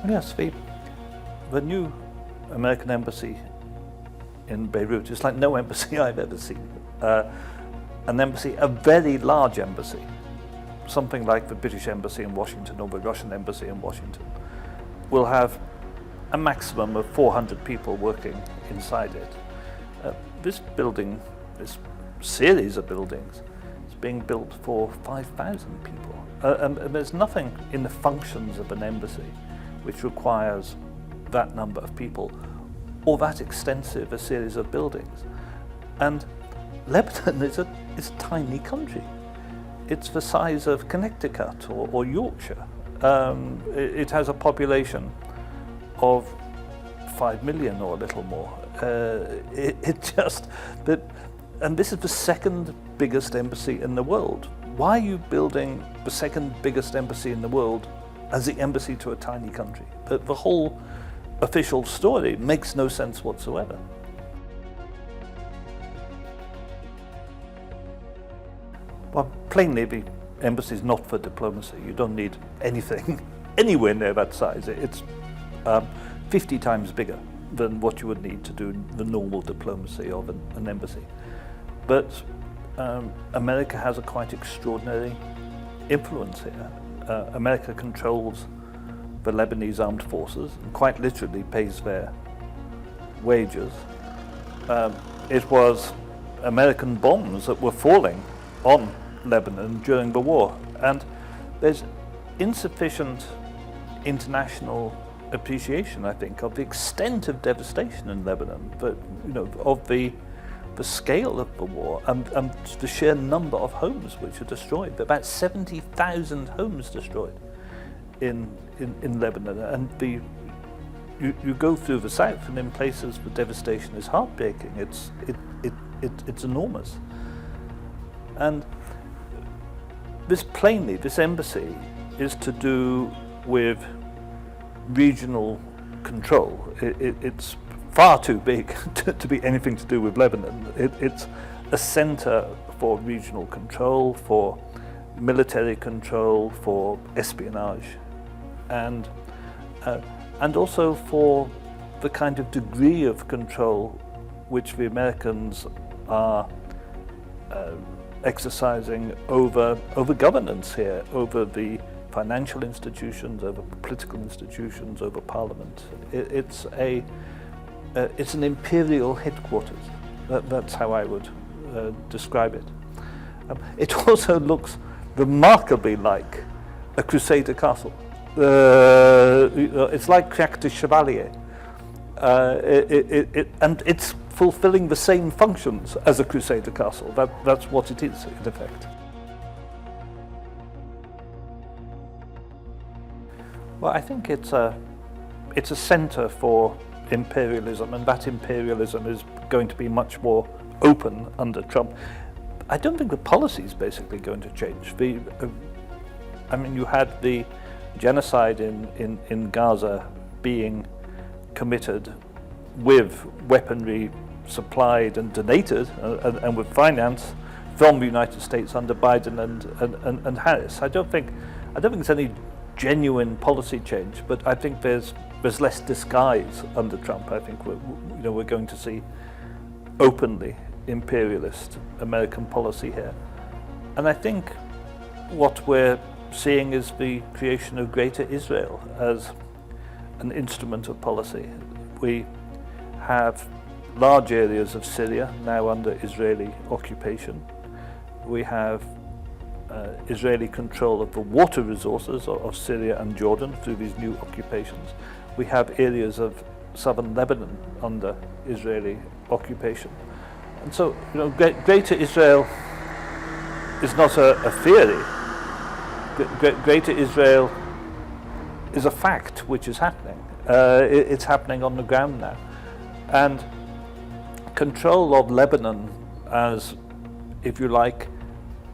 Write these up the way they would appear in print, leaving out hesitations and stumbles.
Yes, the new American embassy in Beirut is like no embassy I've ever seen. An embassy, a very large embassy, something like the British embassy in Washington or the Russian embassy in Washington, will have a maximum of 400 people working inside it. This building, this series of buildings, is being built for 5,000 people. And there's nothing in the functions of an embassy which requires that number of people or that extensive a series of buildings. And Lebanon is a tiny country. It's the size of Connecticut or Yorkshire. It has a population of 5 million or a little more. And this is the second biggest embassy in the world. Why are you building the second biggest embassy in the world as the embassy to a tiny country? The whole official story makes no sense whatsoever. Well, plainly the embassy is not for diplomacy. You don't need anything anywhere near that size. It's 50 times bigger than what you would need to do the normal diplomacy of an embassy. But America has a quite extraordinary influence here. America controls the Lebanese armed forces and quite literally pays their wages. It was American bombs that were falling on Lebanon during the war, and there's insufficient international appreciation, I think, of the extent of devastation in Lebanon, but of the scale of the war and the sheer number of homes which are destroyed. About 70,000 homes destroyed in Lebanon, and you go through the south, and in places the devastation is heartbreaking. It's enormous, and this embassy is to do with regional control. It's far too big to be anything to do with Lebanon. It's a center for regional control, for military control, for espionage, and also for the kind of degree of control which the Americans are exercising over governance here, over the financial institutions, over political institutions, over parliament. It's an imperial headquarters. That's how I would describe it. It also looks remarkably like a crusader castle. It's like Crac de Chevalier. And it's fulfilling the same functions as a crusader castle. That's what it is, in effect. Well, I think it's a center for imperialism, and that imperialism is going to be much more open under Trump. I don't think the policy is basically going to change. You had the genocide in Gaza being committed with weaponry supplied and donated and with finance from the United States under Biden and Harris. I don't think there's any genuine policy change, but I think there's less disguise under Trump. I think we're going to see openly imperialist American policy here, and I think what we're seeing is the creation of Greater Israel as an instrument of policy. We have large areas of Syria now under Israeli occupation. We have Israeli control of the water resources of Syria and Jordan through these new occupations. We have areas of southern Lebanon under Israeli occupation. And so, Greater Israel is not a theory. Greater Israel is a fact which is happening. It's happening on the ground now. And control of Lebanon as, if you like,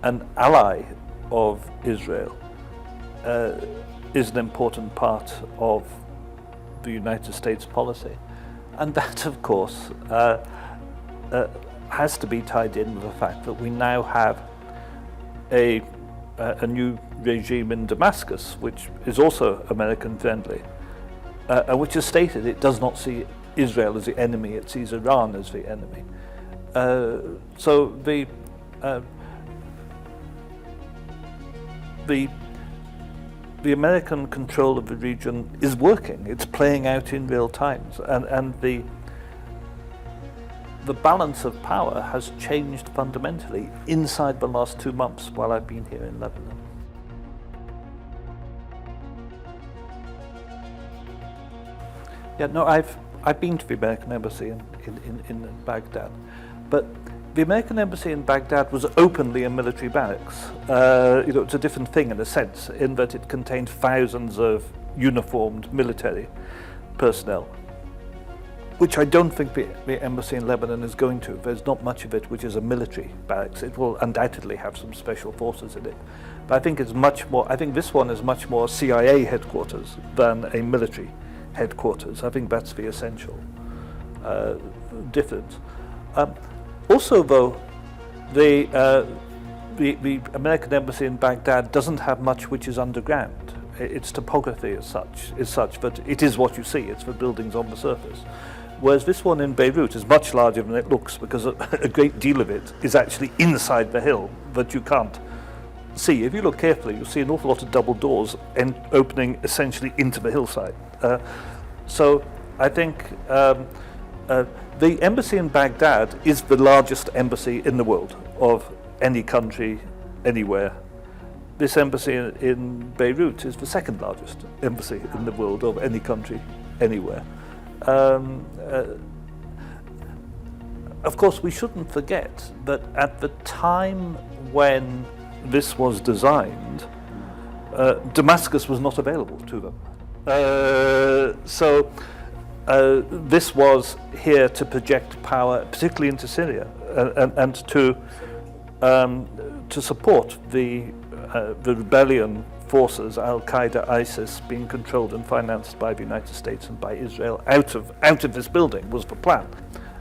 an ally of Israel is an important part of the United States policy. And that, of course, has to be tied in with the fact that we now have a new regime in Damascus, which is also American friendly, which has stated it does not see Israel as the enemy, it sees Iran as the enemy. So the American control of the region is working. It's playing out in real times, and the balance of power has changed fundamentally inside the last 2 months while I've been here in Lebanon. Yeah, no, I've been to the American embassy in Baghdad, but the American embassy in Baghdad was openly a military barracks. It's a different thing in a sense, in that it contained thousands of uniformed military personnel, which I don't think the embassy in Lebanon is going to. There's not much of it which is a military barracks. It will undoubtedly have some special forces in it, but I think it's much more. I think this one is much more CIA headquarters than a military headquarters. I think that's the essential difference. Also, though, the American embassy in Baghdad doesn't have much which is underground. Its topography is such that it is what you see. It's the buildings on the surface. Whereas this one in Beirut is much larger than it looks, because a great deal of it is actually inside the hill that you can't see. If you look carefully, you'll see an awful lot of double doors opening essentially into the hillside. So I think the embassy in Baghdad is the largest embassy in the world of any country, anywhere. This embassy in Beirut is the second largest embassy in the world of any country, anywhere. Of course, we shouldn't forget that at the time when this was designed, Damascus was not available to them. So this was here to project power, particularly into Syria, and to support the rebellion forces, Al-Qaeda, ISIS, being controlled and financed by the United States and by Israel out of this building was the plan.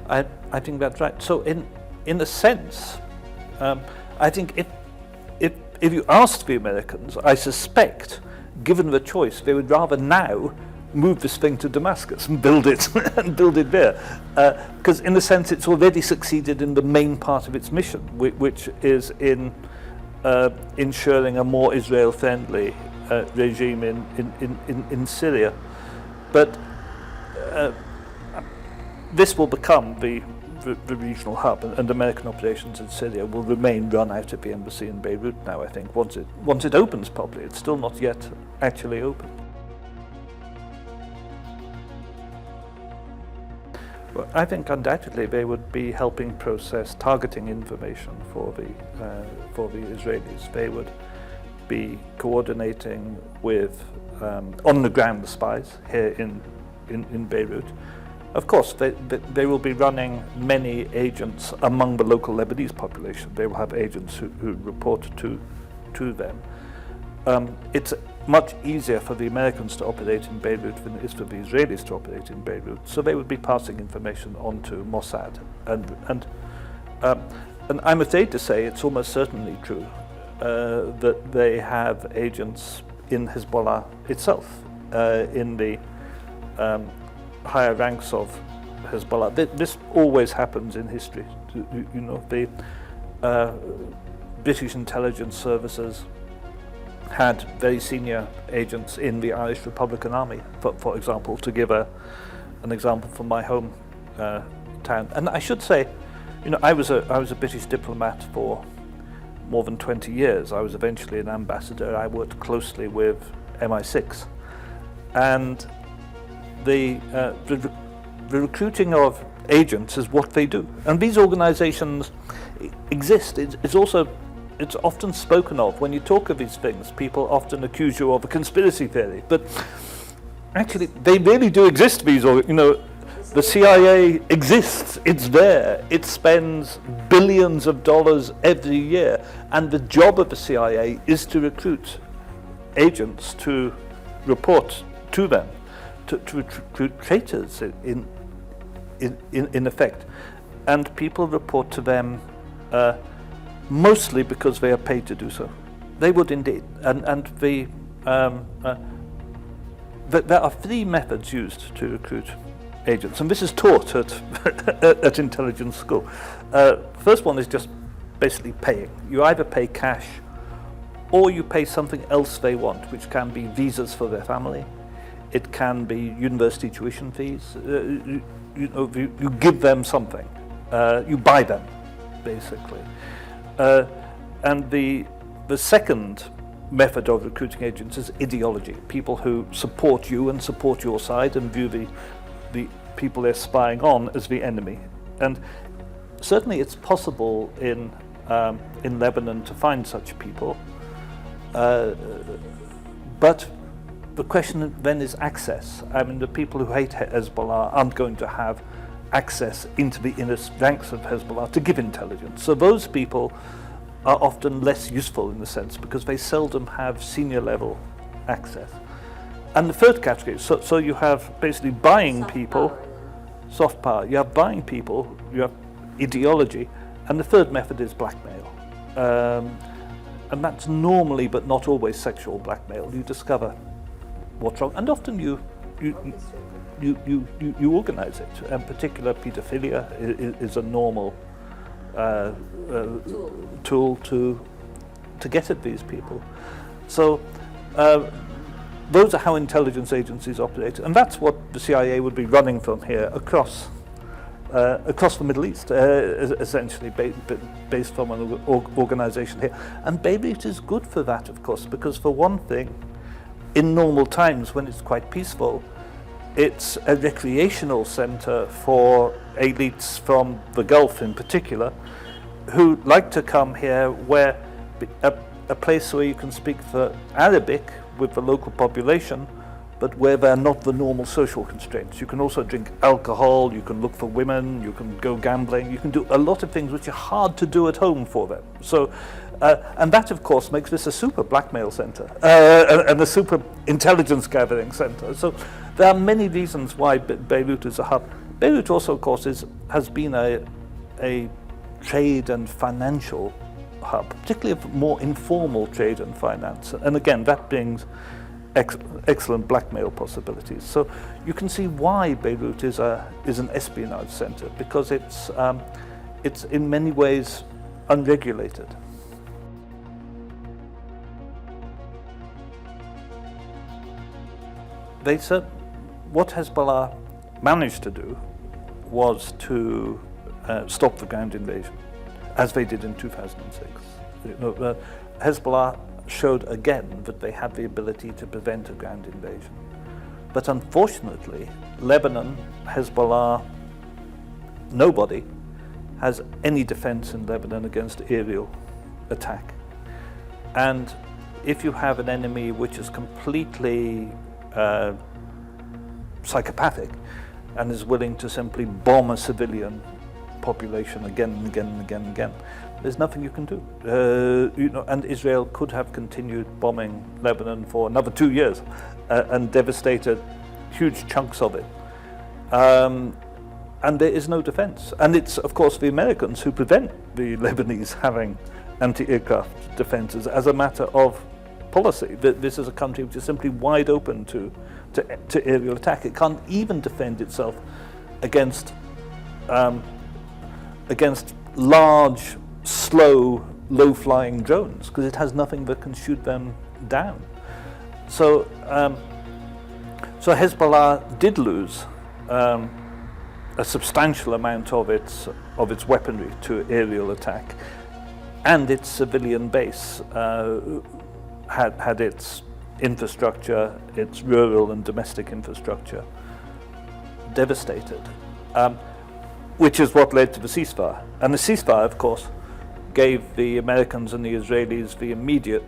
I think that's right. So in a sense, I think if you asked the Americans, I suspect, given the choice, they would rather now move this thing to Damascus and build it there, because in a sense it's already succeeded in the main part of its mission, which is in ensuring a more Israel-friendly regime in Syria. But this will become the regional hub, and American operations in Syria will remain run out of the embassy in Beirut now, I think, once it opens properly. It's still not yet actually open. Well, I think undoubtedly they would be helping process targeting information for the Israelis. They would be coordinating with on-the-ground spies here in Beirut. Of course, they will be running many agents among the local Lebanese population. They will have agents who report to them. It's much easier for the Americans to operate in Beirut than it is for the Israelis to operate in Beirut. So they would be passing information on to Mossad, and I'm afraid to say it's almost certainly true that they have agents in Hezbollah itself, in the higher ranks of Hezbollah. This always happens in history. You know, the British intelligence services had very senior agents in the Irish Republican Army, for example, to give an example from my home town. And I should say, you know, I was a British diplomat for more than 20 years. I was eventually an ambassador. I worked closely with MI6, and the recruiting of agents is what they do. And these organizations exist. It's often spoken of. When you talk of these things, people often accuse you of a conspiracy theory. But actually, they really do exist, these, you know, the CIA exists, it's there. It spends billions of dollars every year. And the job of the CIA is to recruit agents to report to them, to recruit traitors in effect. And people report to them mostly because they are paid to do so. They would indeed. And there are three methods used to recruit agents, and this is taught at intelligence school. First one is just basically paying. You either pay cash or you pay something else they want, which can be visas for their family. It can be university tuition fees. You give them something. You buy them, basically. And the second method of recruiting agents is ideology. People who support you and support your side and view the people they're spying on as the enemy. And certainly it's possible in Lebanon to find such people. But the question then is access. I mean, the people who hate Hezbollah aren't going to have access into the inner ranks of Hezbollah to give intelligence. So those people are often less useful in the sense because they seldom have senior level access. And the third category, so you have basically buying people, soft power, you have buying people, you have ideology, and the third method is blackmail. And that's normally, but not always, sexual blackmail. You discover what's wrong, and often you organize it. In particular, pedophilia is a normal tool to get at these people. So those are how intelligence agencies operate, and that's what the CIA would be running from here across the Middle East, essentially based from an organization here. And Beirut is good for that, of course, because for one thing, in normal times when it's quite peaceful, it's a recreational center for elites from the Gulf in particular, who like to come here, where a place where you can speak the Arabic with the local population, but where there are not the normal social constraints. You can also drink alcohol, you can look for women, you can go gambling, you can do a lot of things which are hard to do at home for them. So, and that of course makes this a super blackmail center and a super intelligence gathering center. So there are many reasons why Beirut is a hub. Beirut also of course has been a trade and financial hub, particularly of more informal trade and finance. And again, that brings excellent blackmail possibilities. So you can see why Beirut is an espionage center, because it's in many ways unregulated. What Hezbollah managed to do was to stop the ground invasion, as they did in 2006. Hezbollah showed again that they had the ability to prevent a ground invasion. But unfortunately, Lebanon, Hezbollah, nobody has any defense in Lebanon against aerial attack. And if you have an enemy which is completely psychopathic and is willing to simply bomb a civilian population again and again and again and again, there's nothing you can do. And Israel could have continued bombing Lebanon for another 2 years and devastated huge chunks of it. And there is no defense. And it's, of course, the Americans who prevent the Lebanese having anti-aircraft defenses as a matter of policy. This is a country which is simply wide open to aerial attack. It can't even defend itself against large, slow, low-flying drones, because it has nothing that can shoot them down. So Hezbollah did lose a substantial amount of its weaponry to aerial attack, and its civilian base had its infrastructure, its rural and domestic infrastructure, devastated. Which is what led to the ceasefire. And the ceasefire, of course, gave the Americans and the Israelis the immediate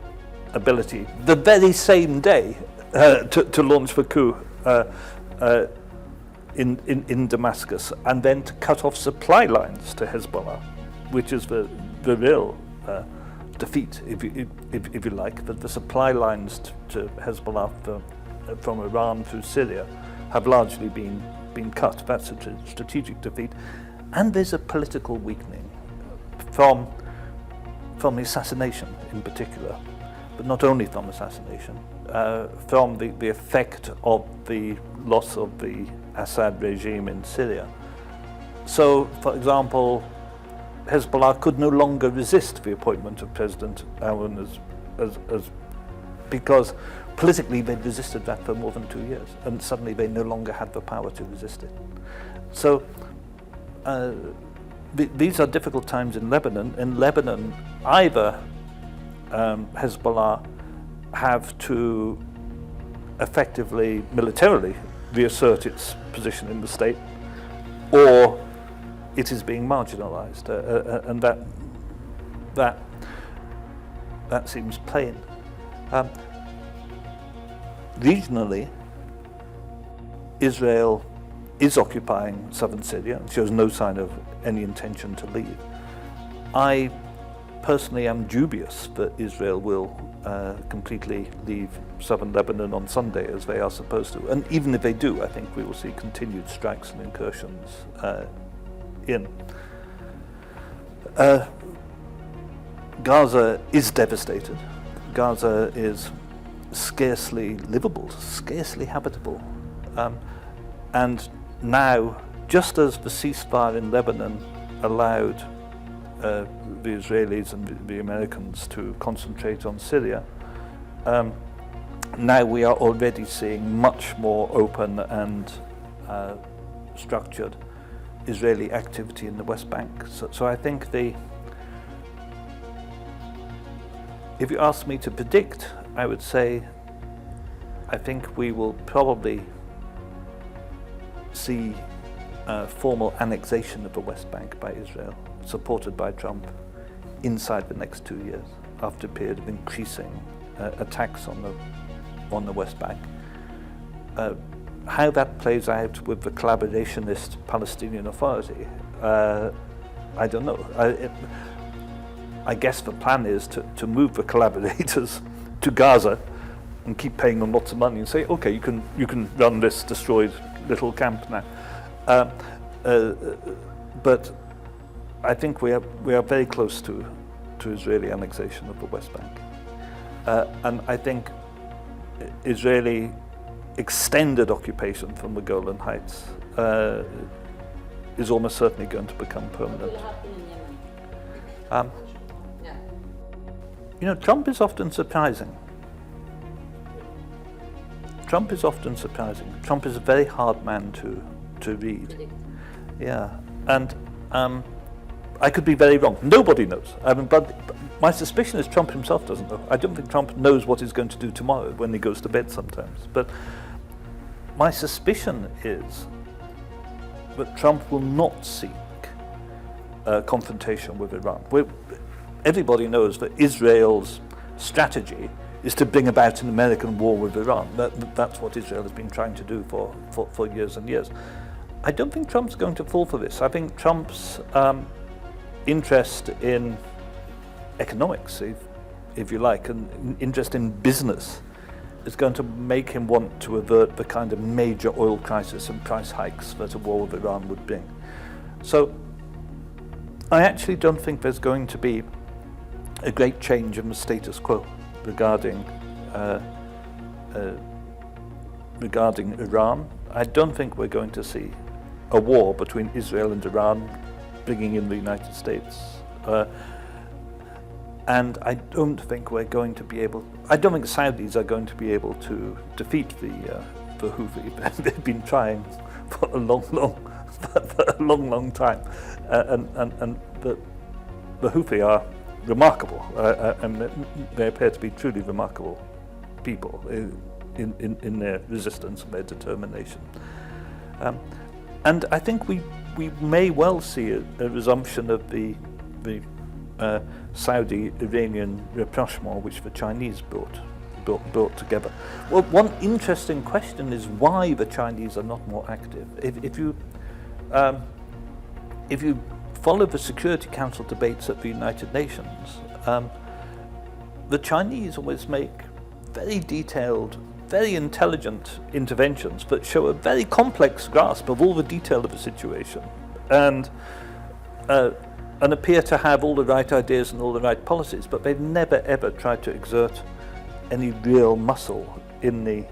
ability, the very same day, to launch the coup in Damascus, and then to cut off supply lines to Hezbollah, which is the real defeat, if you like. That the supply lines to Hezbollah from Iran through Syria have largely been cut. That's a strategic defeat. And there's a political weakening from the assassination in particular. but not only from assassination, from the effect of the loss of the Assad regime in Syria. So, for example, Hezbollah could no longer resist the appointment of President Aoun because politically they'd resisted that for more than 2 years, and suddenly they no longer had the power to resist it. So these are difficult times in Lebanon. In Lebanon, either Hezbollah have to effectively, militarily, reassert its position in the state, or it is being marginalized, and that seems plain. Regionally, Israel is occupying southern Syria and shows no sign of any intention to leave. I personally am dubious that Israel will completely leave southern Lebanon on Sunday, as they are supposed to. And even if they do, I think we will see continued strikes and incursions in. Gaza is devastated. Gaza is scarcely livable, scarcely habitable. And now, just as the ceasefire in Lebanon allowed the Israelis and the Americans to concentrate on Syria, now we are already seeing much more open and structured Israeli activity in the West Bank. So I think if you ask me to predict, I would say I think we will probably see formal annexation of the West Bank by Israel, supported by Trump, inside the next 2 years, after a period of increasing attacks on the West Bank. How that plays out with the collaborationist Palestinian Authority, I don't know. I guess the plan is to move the collaborators to Gaza and keep paying them lots of money and say, okay, you can run this destroyed little camp now. But I think we are very close to Israeli annexation of the West Bank. And I think Israeli extended occupation from the Golan Heights is almost certainly going to become permanent. You know, Trump is often surprising. Trump is a very hard man to read. Yeah, and I could be very wrong. Nobody knows. But my suspicion is Trump himself doesn't know. I don't think Trump knows what he's going to do tomorrow when he goes to bed sometimes. But my suspicion is that Trump will not seek confrontation with Iran. Everybody knows that Israel's strategy is to bring about an American war with Iran. That's what Israel has been trying to do for years and years. I don't think Trump's going to fall for this. I think Trump's interest in economics, if you like, and interest in business is going to make him want to avert the kind of major oil crisis and price hikes that a war with Iran would bring. So I actually don't think there's going to be a great change in the status quo regarding Iran. I don't think we're going to see a war between Israel and Iran bringing in the United States. And I don't think we're going to be able, I don't think Saudis are going to be able to defeat the Houthi. They've been trying for a long time. And the Houthi are remarkable, and they appear to be truly remarkable people in their resistance and their determination. And I think we may well see a resumption of the Saudi-Iranian rapprochement which the Chinese brought together. Well, one interesting question is why the Chinese are not more active. If you follow the Security Council debates at the United Nations, the Chinese always make very detailed, very intelligent interventions that show a very complex grasp of all the detail of the situation and appear to have all the right ideas and all the right policies, but they've never ever tried to exert any real muscle in the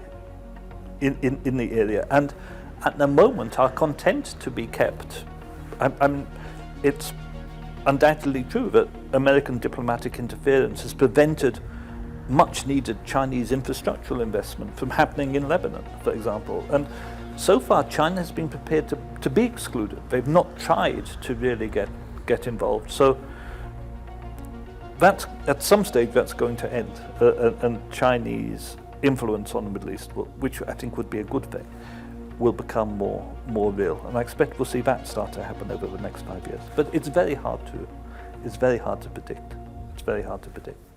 area, and at the moment are content to be kept. It's undoubtedly true that American diplomatic interference has prevented much needed Chinese infrastructural investment from happening in Lebanon, for example. And so far China has been prepared to be excluded. They've not tried to really get involved. So that, at some stage, that's going to end, and Chinese influence on the Middle East, which I think would be a good thing, will become more real. And I expect we'll see that start to happen over the next 5 years. But it's very hard to predict. It's very hard to predict.